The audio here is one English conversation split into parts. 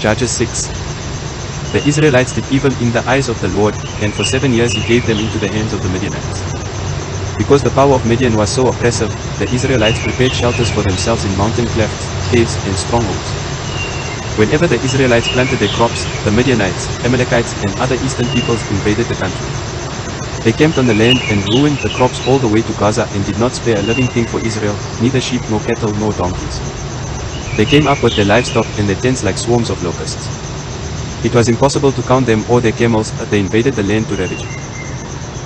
Judges 6. The Israelites did evil in the eyes of the Lord, and for 7 years he gave them into the hands of the Midianites. Because the power of Midian was so oppressive, the Israelites prepared shelters for themselves in mountain clefts, caves, and strongholds. Whenever the Israelites planted their crops, the Midianites, Amalekites, and other eastern peoples invaded the country. They camped on the land and ruined the crops all the way to Gaza and did not spare a living thing for Israel, neither sheep nor cattle nor donkeys. They came up with their livestock and their tents like swarms of locusts. It was impossible to count them or their camels, but they invaded the land to ravage.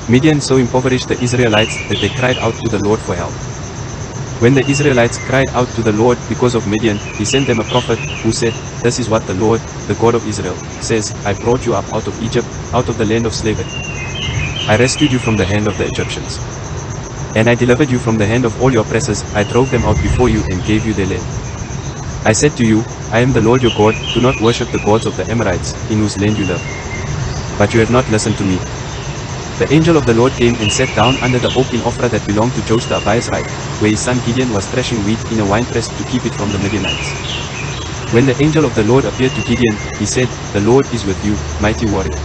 Midian so impoverished the Israelites that they cried out to the Lord for help. When the Israelites cried out to the Lord because of Midian, he sent them a prophet, who said, "This is what the Lord, the God of Israel, says, I brought you up out of Egypt, out of the land of slavery. I rescued you from the hand of the Egyptians. And I delivered you from the hand of all your oppressors. I drove them out before you and gave you their land. I said to you, I am the Lord your God, do not worship the gods of the Amorites, in whose land you live. But you have not listened to me." The angel of the Lord came and sat down under the oak in Ophrah that belonged to Joash the Abiezrite, where his son Gideon was threshing wheat in a winepress to keep it from the Midianites. When the angel of the Lord appeared to Gideon, he said, "The Lord is with you, mighty warrior."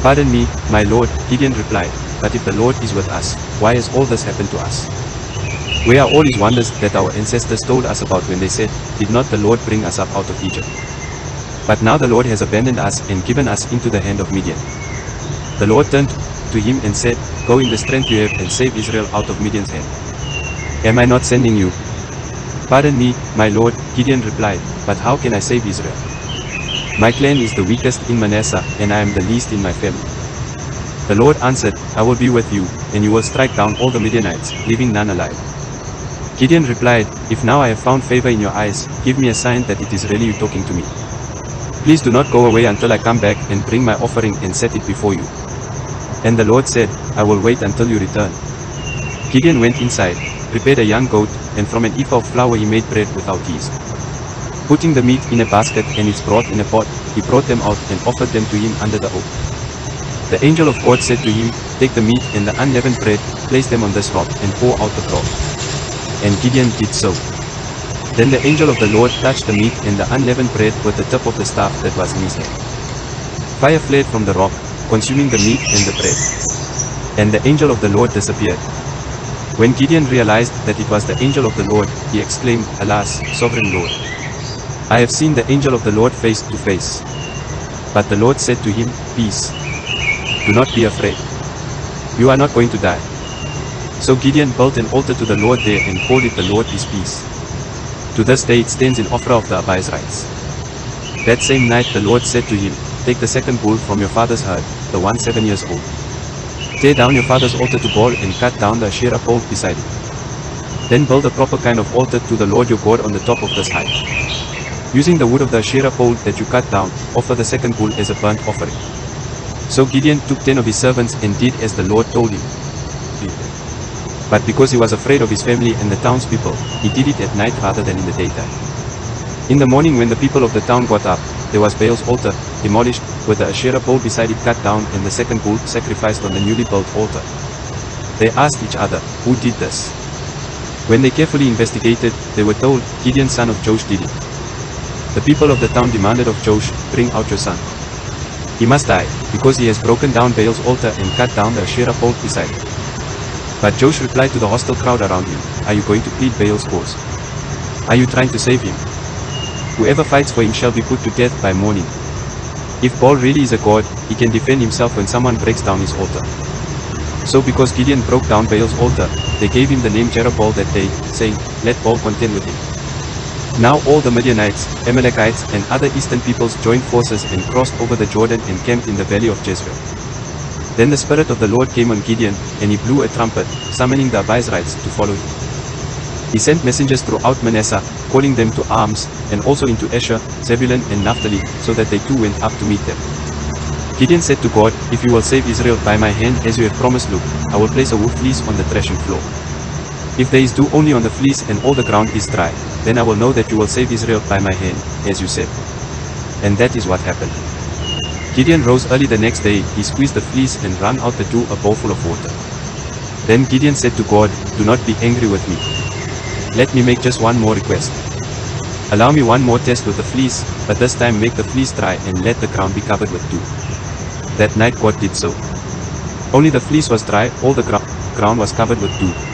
"Pardon me, my Lord," Gideon replied, "but if the Lord is with us, why has all this happened to us? Where are all his wonders that our ancestors told us about when they said, 'Did not the Lord bring us up out of Egypt?' But now the Lord has abandoned us and given us into the hand of Midian." The Lord turned to him and said, "Go in the strength you have and save Israel out of Midian's hand. Am I not sending you?" "Pardon me, my Lord," Gideon replied, "but how can I save Israel? My clan is the weakest in Manasseh, and I am the least in my family." The Lord answered, "I will be with you, and you will strike down all the Midianites, leaving none alive." Gideon replied, "If now I have found favor in your eyes, give me a sign that it is really you talking to me. Please do not go away until I come back and bring my offering and set it before you." And the Lord said, "I will wait until you return." Gideon went inside, prepared a young goat, and from an ephah of flour he made bread without yeast. Putting the meat in a basket and its broth in a pot, he brought them out and offered them to him under the oak. The angel of God said to him, "Take the meat and the unleavened bread, place them on this rock, and pour out the broth." And Gideon did so. Then the angel of the Lord touched the meat and the unleavened bread with the tip of the staff that was in his hand. Fire fled from the rock, consuming the meat and the bread. And the angel of the Lord disappeared. When Gideon realized that it was the angel of the Lord, he exclaimed, "Alas, sovereign Lord! I have seen the angel of the Lord face to face." But the Lord said to him, "Peace. Do not be afraid. You are not going to die." So Gideon built an altar to the Lord there and called it, "The Lord is Peace." To this day it stands in Ophrah of the Abiezrites. That same night the Lord said to him, "Take the second bull from your father's herd, the one 7 years old. Tear down your father's altar to Baal and cut down the Asherah pole beside it. Then build a proper kind of altar to the Lord your God on the top of this height. Using the wood of the Asherah pole that you cut down, offer the second bull as a burnt offering." So Gideon took 10 of his servants and did as the Lord told him. But because he was afraid of his family and the townspeople, he did it at night rather than in the daytime. In the morning when the people of the town got up, there was Baal's altar, demolished, with the Asherah pole beside it cut down and the second bull sacrificed on the newly built altar. They asked each other, "Who did this?" When they carefully investigated, they were told, "Gideon son of Joash did it." The people of the town demanded of Joash, "Bring out your son. He must die, because he has broken down Baal's altar and cut down the Asherah pole beside it." But Joash replied to the hostile crowd around him, "Are you going to plead Baal's cause? Are you trying to save him? Whoever fights for him shall be put to death by morning. If Baal really is a god, he can defend himself when someone breaks down his altar." So because Gideon broke down Baal's altar, they gave him the name Jerubbaal that day, saying, "Let Baal contend with him." Now all the Midianites, Amalekites, and other eastern peoples joined forces and crossed over the Jordan and camped in the valley of Jezreel. Then the Spirit of the Lord came on Gideon, and he blew a trumpet, summoning the Abiezrites to follow him. He sent messengers throughout Manasseh, calling them to arms, and also into Asher, Zebulun, and Naphtali, so that they too went up to meet them. Gideon said to God, "If you will save Israel by my hand as you have promised, look, I will place a wool fleece on the threshing floor. If there is dew only on the fleece and all the ground is dry, then I will know that you will save Israel by my hand, as you said." And that is what happened. Gideon rose early the next day, he squeezed the fleece and wrung out the dew a bowlful of water. Then Gideon said to God, "Do not be angry with me. Let me make just one more request. Allow me one more test with the fleece, but this time make the fleece dry and let the ground be covered with dew. That night God did so. Only the fleece was dry, all the ground was covered with dew.